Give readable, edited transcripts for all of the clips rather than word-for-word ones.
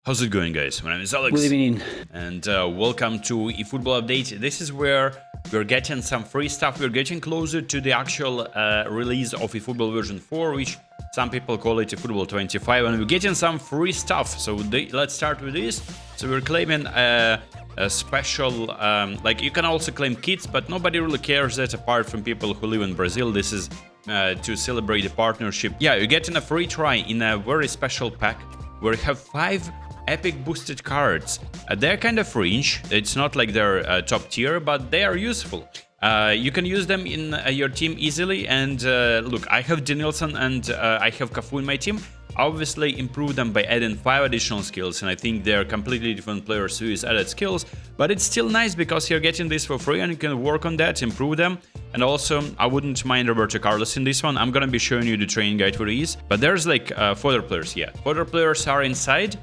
How's it going, guys? My name is Alex. Good evening. And welcome to eFootball Update. This is where we're getting some free stuff. We're getting closer to the actual release of eFootball version 4, which some people call it eFootball 25, and we're getting some free stuff. So let's start with this. So we're claiming a special, like you can also claim kits, but nobody really cares that apart from people who live in Brazil. This is to celebrate the partnership. Yeah, you're getting a free try in a very special pack where you have 5 epic boosted cards. They're kind of fringe. It's not like they're top tier, but they are useful. You can use them in your team easily. And look, I have Denilson and I have Cafu in my team. Obviously improve them by adding 5 additional skills, and I think they're completely different players who use added skills, but it's still nice because you're getting this for free and you can work on that, improve them. And also, I wouldn't mind Roberto Carlos in this one. I'm gonna be showing you the training guide for these, but there's like fodder players. Yeah, fodder players are inside,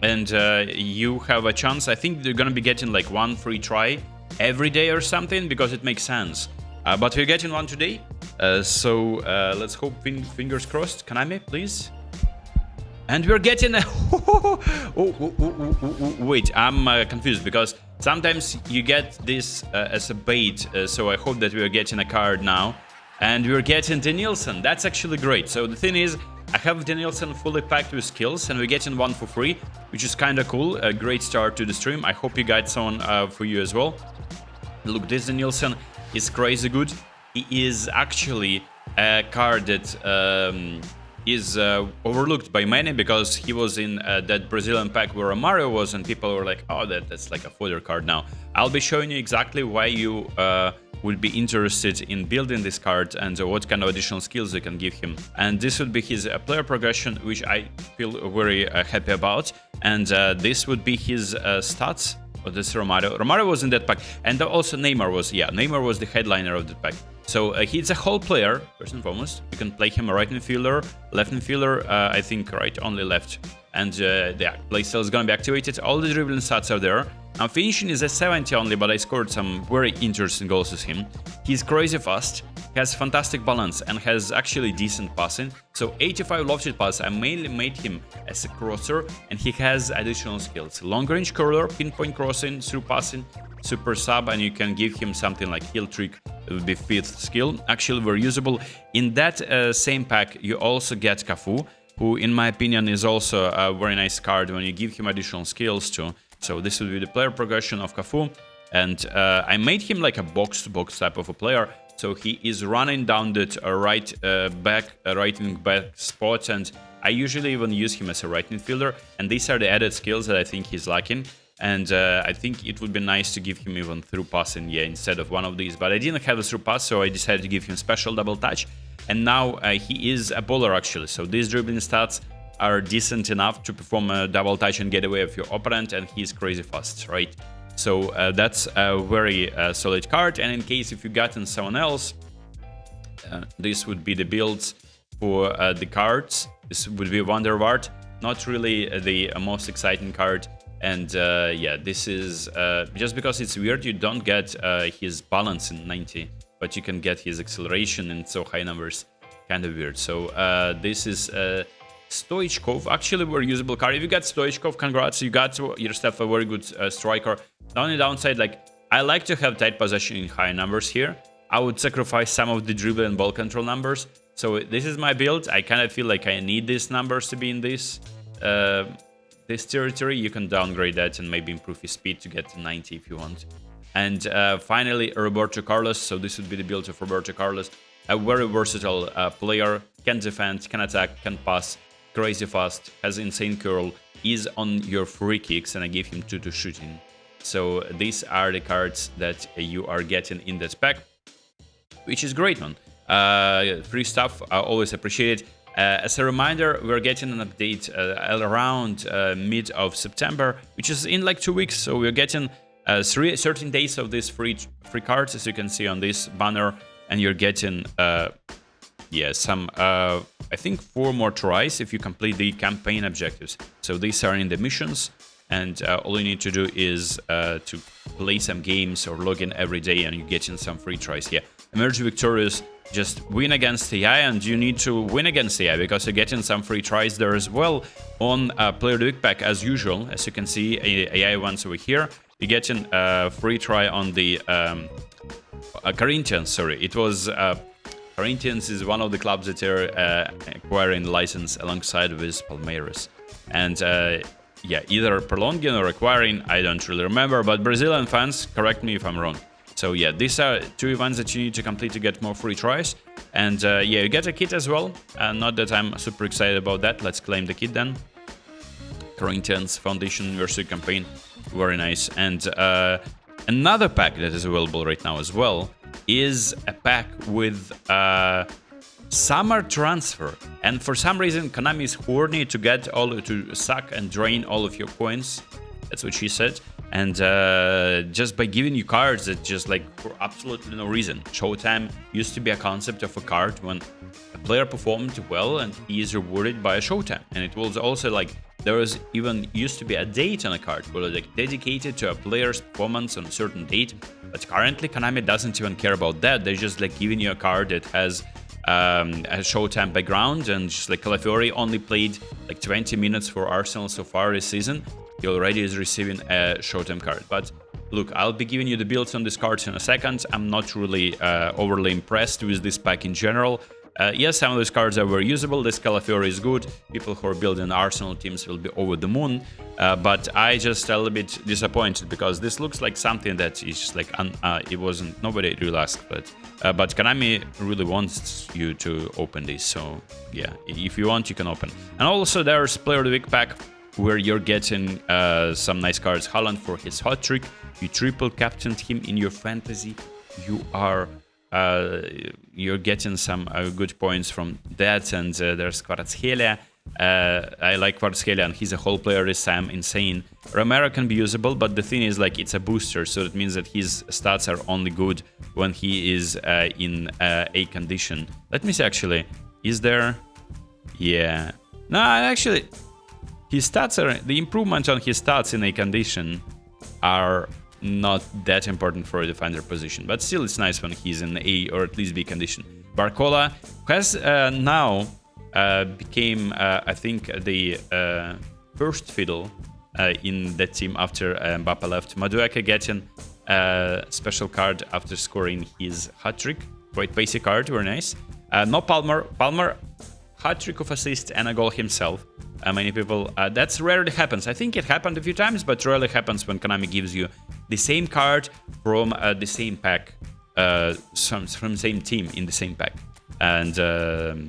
and you have a chance. I think they're gonna be getting like 1 free try every day or something, because it makes sense. But we're getting 1 today, so let's hope, fingers crossed. Kaname, please. And we're getting a... Wait, I'm confused, because sometimes you get this as a bait, so I hope that we're getting a card now. And we're getting Denilson. That's actually great. So the thing is, I have Denilson fully packed with skills, and we're getting 1 for free, which is kind of cool. A great start to the stream. I hope you got some for you as well. Look, this Denilson is crazy good. He is actually a card that... is overlooked by many, because he was in that Brazilian pack where Mario was, and people were like, oh, that's like a fodder card now. I'll be showing you exactly why you would be interested in building this card and what kind of additional skills you can give him. And this would be his player progression, which I feel very happy about. And this would be his stats. Oh, this is Romario. Romario was in that pack, and also Neymar was, yeah, Neymar was the headliner of the pack. So he's a whole player, first and foremost. You can play him a right midfielder, left midfielder, I think right, only left. And yeah, playstyle is gonna be activated. All the dribbling stats are there. Now finishing is a 70 only, but I scored some very interesting goals with him. He's crazy fast, has fantastic balance, and has actually decent passing. So 85 lofted pass, I mainly made him as a crosser, and he has additional skills. Long range curler, pinpoint crossing, through passing, super sub, and you can give him something like heal trick. It would be 5th skill. Actually very usable. In that same pack, you also get Cafu, who in my opinion is also a very nice card when you give him additional skills too. So this would be the player progression of Cafu, and I made him like a box-to-box type of a player. So he is running down that right wing back spot, and I usually even use him as a right midfielder. And these are the added skills that I think he's lacking. And I think it would be nice to give him even through passing, yeah, instead of one of these. But I didn't have a through pass, so I decided to give him special double touch. And now he is a bowler actually. So these dribbling stats are decent enough to perform a double touch and get away with your opponent, and he's crazy fast, right? So that's a very solid card. And in case if you gotten someone else, this would be the builds for the cards. This would be Wonder Vaart, not really the most exciting card. And yeah, this is just because it's weird, you don't get his balance in 90, but you can get his acceleration in so high numbers. Kind of weird. So this is Stoichkov, actually very usable card. If you got Stoichkov, congrats, you got yourself a very good striker. The only downside, like, I like to have tight possession in high numbers here. I would sacrifice some of the dribble and ball control numbers. So this is my build. I kind of feel like I need these numbers to be in this this territory. You can downgrade that and maybe improve his speed to get to 90 if you want. And finally, Roberto Carlos. So this would be the build of Roberto Carlos. A very versatile player, can defend, can attack, can pass, crazy fast, has insane curl, is on your free kicks, and I gave him 2 to shooting. So these are the cards that you are getting in that pack, which is great, man. Free stuff, I always appreciate it. As a reminder, we're getting an update around mid of September, which is in like 2 weeks. So we're getting 13 days of these free cards, as you can see on this banner, and you're getting yeah, some I think 4 more tries if you complete the campaign objectives. So these are in the missions, and all you need to do is to play some games or log in every day, and you're getting some free tries. Yeah, emerge victorious just win against AI, and you need to win against AI because you're getting some free tries there as well on Player of the Week pack as usual. As you can see, AI ones over here. You're getting a free try on the Corinthians. Sorry, it was Corinthians is one of the clubs that are acquiring license alongside with Palmeiras, and yeah, either prolonging or acquiring. I don't really remember, but Brazilian fans, correct me if I'm wrong. So yeah, these are 2 events that you need to complete to get more free tries. And yeah, you get a kit as well. Not that I'm super excited about that. Let's claim the kit then. Corinthians Foundation University campaign. Very nice. And another pack that is available right now as well is a pack with summer transfer. And for some reason, Konami is horny to get to suck and drain all of your coins. That's what she said. And just by giving you cards that just like for absolutely no reason. Showtime used to be a concept of a card when a player performed well and he is rewarded by a showtime. And it was also like there was even used to be a date on a card where like dedicated to a player's performance on a certain date. But currently Konami doesn't even care about that. They're just like giving you a card that has a showtime background, and just like Calafiori only played like 20 minutes for Arsenal so far this season. He already is receiving a showtime card. But look, I'll be giving you the builds on these cards in a second. I'm not really overly impressed with this pack in general. Yes, some of these cards are very usable. This Calafiori is good. People who are building Arsenal teams will be over the moon. But I just a little bit disappointed because this looks like something that is just like it wasn't. Nobody really asked for it. But Konami really wants you to open this. So yeah, if you want, you can open. And also there's Player of the Week pack, where you're getting some nice cards. Haaland for his hat trick. You triple captained him in your fantasy. You're getting some good points from that. And there's Kvaratskhelia. I like Kvaratskhelia, and he's a whole player this time. Insane. Romero can be usable, but the thing is, like, it's a booster, so that means that his stats are only good when he is in a condition. Let me see. Actually, is there? Yeah. No, actually. His stats are, the improvement on his stats in a condition are not that important for a defender position, but still it's nice when he's in A or at least B condition. Barcola has now became, I think, the first fiddle in that team after Mbappe left. Madueke getting a special card after scoring his hat-trick. Quite basic card, very nice. No Palmer. Palmer, hat-trick of assist and a goal himself. Many people, that's rarely happens. I think it happened a few times, but rarely happens when Konami gives you the same card from the same pack, from the same team in the same pack. And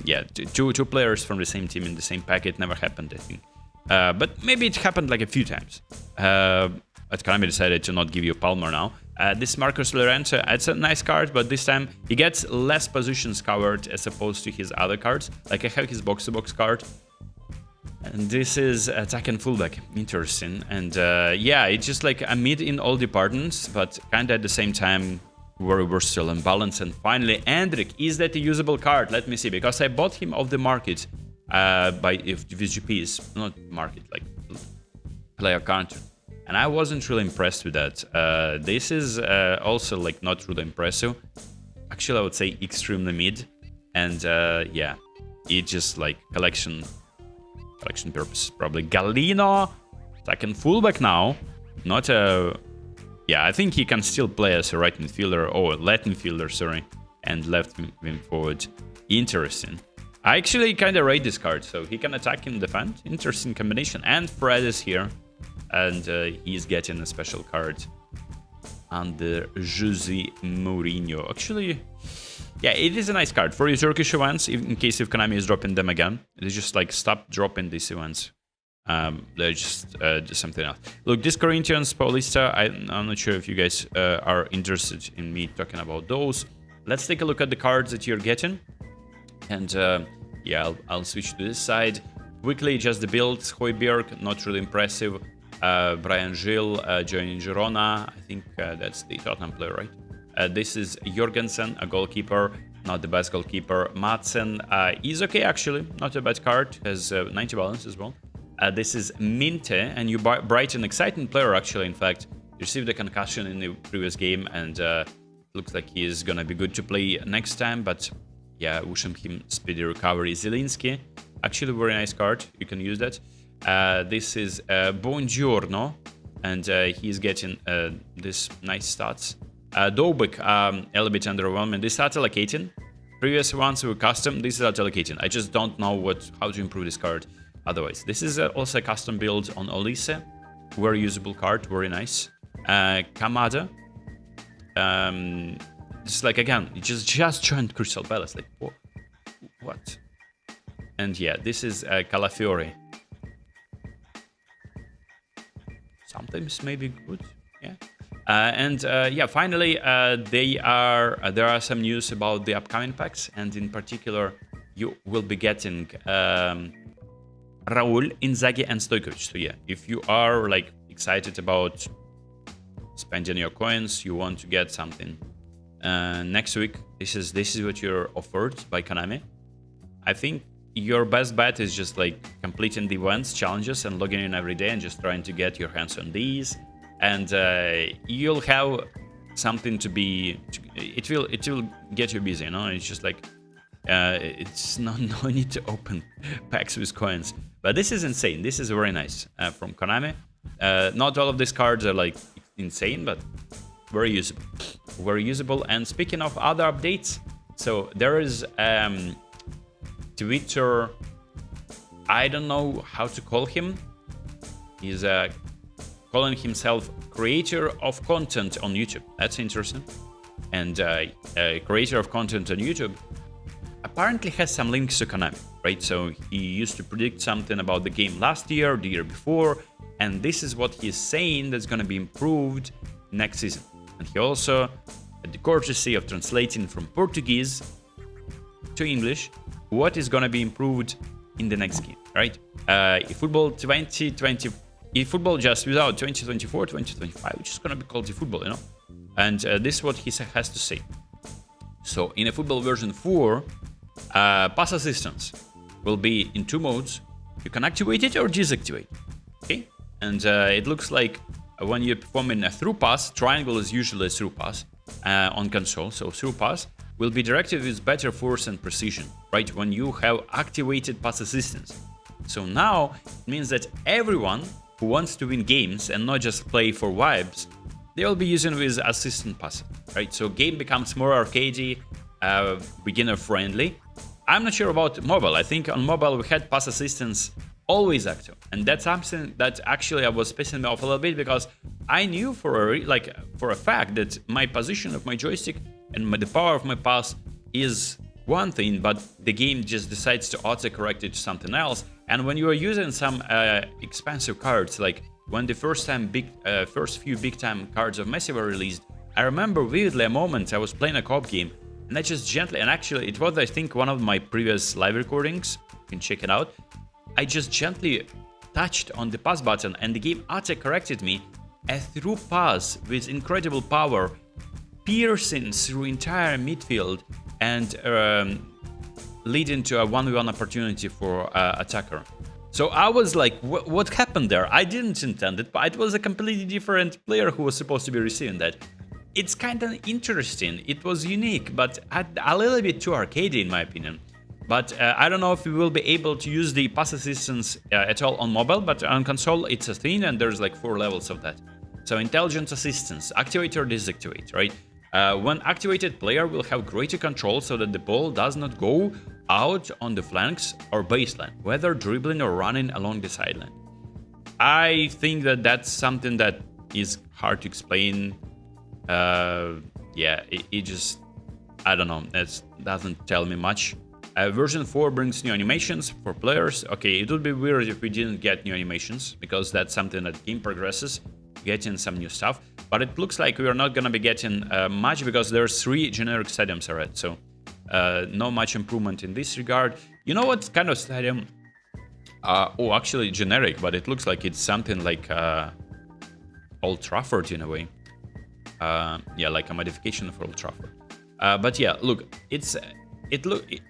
yeah, two players from the same team in the same pack. It never happened, I think. But maybe it happened like a few times. But Konami decided to not give you Palmer now. This Marcos Llorente, it's a nice card, but this time he gets less positions covered as opposed to his other cards. Like I have his box-to-box card. And this is attack and fullback. Interesting. And yeah, it's just like a mid in all departments, but kind of at the same time very versatile and balanced. And finally, Endrick. Is that a usable card? Let me see, because I bought him off the market by with GPs, not market, like player counter. And I wasn't really impressed with that. This is also like not really impressive. Actually, I would say extremely mid. And yeah, it's just like collection purpose. Probably Galino, second fullback now. Not a... Yeah, I think he can still play as a right midfielder, or left midfielder, sorry, and left wing forward. Interesting. I actually kind of rate this card, so he can attack and defend. Interesting combination. And Fred is here, and he's getting a special card under Jose Mourinho. Actually, yeah, it is a nice card for your Turkish events, in case if Konami is dropping them again. It's just like, stop dropping these events. They're just something else. Look, this Corinthians Paulista, I'm not sure if you guys are interested in me talking about those. Let's take a look at the cards that you're getting. And yeah, I'll switch to this side. Quickly, just the builds. Højbjerg, not really impressive. Brian Gil joining Girona. I think that's the Tottenham player, right? This is Jorgensen, a goalkeeper, not the best goalkeeper. Madsen is okay, actually. Not a bad card. Has 90 balance as well. This is Minte, and you bright an exciting player, actually. In fact, received a concussion in the previous game, and looks like he is going to be good to play next time. But Yeah, wishing him speedy recovery. Zielinski, actually very nice card. You can use that. This is Buongiorno, and he's getting this nice stats. Dobik, a little bit underwhelming. This stats allocating. Previous ones were custom. This is allocating. I just don't know how to improve this card. Otherwise, this is also a custom build on Olise. Very usable card. Very nice. Kamada. Just like again, it just joined Crystal Palace. Like what? And yeah, this is Calafiori. Sometimes maybe good. Yeah. Yeah, finally, there are some news about the upcoming packs, and in particular, you will be getting Raul, Inzaghi, and Stoichkov. So yeah, if you are like excited about spending your coins, you want to get something next week, this is what you're offered by Konami. I think your best bet is just like completing the events, challenges, and logging in every day and just trying to get your hands on these. And you'll have something to be. It will get you busy, you know. It's just like it's no need to open packs with coins. But this is insane. This is very nice from Konami. Not all of these cards are like insane, but very usable. Very usable. And speaking of other updates, so there is Twitter. I don't know how to call him. He's calling himself creator of content on YouTube. That's interesting. And creator of content on YouTube apparently has some links to Konami, right? So he used to predict something about the game last year, the year before, and this is what he's saying that's going to be improved next season. And he also had the courtesy of translating from Portuguese to English what is going to be improved in the next game, right? eFootball 2020. eFootball just without 2024, 2025, which is going to be called eFootball, you know? And this is what he has to say. So in eFootball version 4, pass assistance will be in 2 modes. You can activate it or deactivate, okay? And it looks like when you're performing a through pass, triangle is usually a through pass on console. So through pass will be directed with better force and precision, right? When you have activated pass assistance. So now it means that everyone who wants to win games and not just play for vibes, they will be using with assistant pass, right? So game becomes more arcadey, beginner friendly. I'm not sure about mobile. I think on mobile we had pass assistance always active, and that's something that actually I was pissing me off a little bit, because I knew for a fact that my position of my joystick and the power of my pass is one thing, but the game just decides to auto-correct it to something else. And when you are using some expensive cards, like when the first few big-time cards of Messi were released, I remember vividly a moment I was playing a co-op game, and I just gently, and actually it was, I think, one of my previous live recordings, you can check it out, I just gently touched on the pass button and the game auto-corrected me a through pass with incredible power, piercing through entire midfield and leading to a 1v1 opportunity for attacker. So I was like, what happened there? I didn't intend it, but it was a completely different player who was supposed to be receiving that. It's kind of interesting. It was unique, but a little bit too arcadey in my opinion. But I don't know if we will be able to use the pass assistance at all on mobile, but on console it's a thing, and there's like 4 levels of that. So intelligent assistance, activate or deactivate, right? When activated, player will have greater control so that the ball does not go out on the flanks or baseline, whether dribbling or running along the sideline. I think that that's something that is hard to explain. Yeah, it just, I don't know, it doesn't tell me much. Version 4 brings new animations for players. Okay, it would be weird if we didn't get new animations, because that's something that game progresses, getting some new stuff. But it looks like we are not going to be getting much, because there's 3 generic stadiums already. So no much improvement in this regard. You know what kind of stadium? Oh, actually generic, but it looks like it's something like Old Trafford in a way. Yeah, like a modification for Old Trafford. But yeah, look,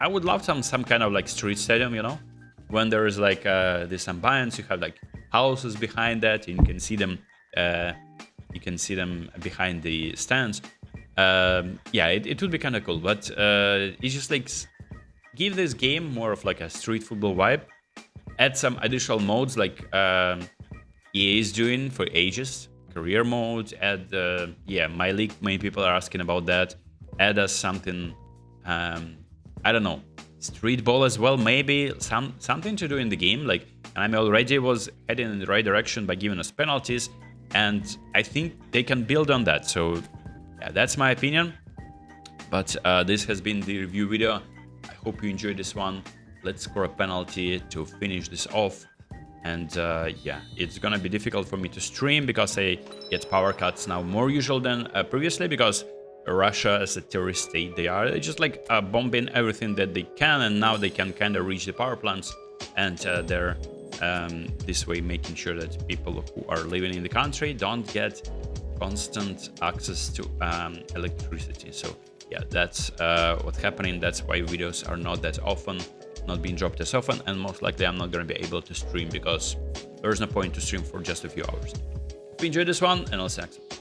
I would love some kind of like street stadium, you know, when there is like this ambience, you have like houses behind that, and you can see them. You can see them behind the stands. Yeah, it would be kind of cool, but it's just like give this game more of like a street football vibe. Add some additional modes like EA is doing for ages. Career mode, add My League, many people are asking about that. Add us something, I don't know, street ball as well, maybe something to do in the game. Like, and I already was heading in the right direction by giving us penalties, and I think they can build on that. So yeah, that's my opinion. But this has been the review video. I hope you enjoyed this one. Let's score a penalty to finish this off. And yeah, it's gonna be difficult for me to stream because I get power cuts now more usual than previously, because Russia as a terrorist state, they are just like bombing everything that they can, and now they can kind of reach the power plants, and they're this way making sure that people who are living in the country don't get constant access to electricity. So yeah, that's what's happening. That's why videos are not that often, not being dropped as often, and most likely I'm not going to be able to stream because there's no point to stream for just a few hours. If you enjoyed this one, and I'll see you next time.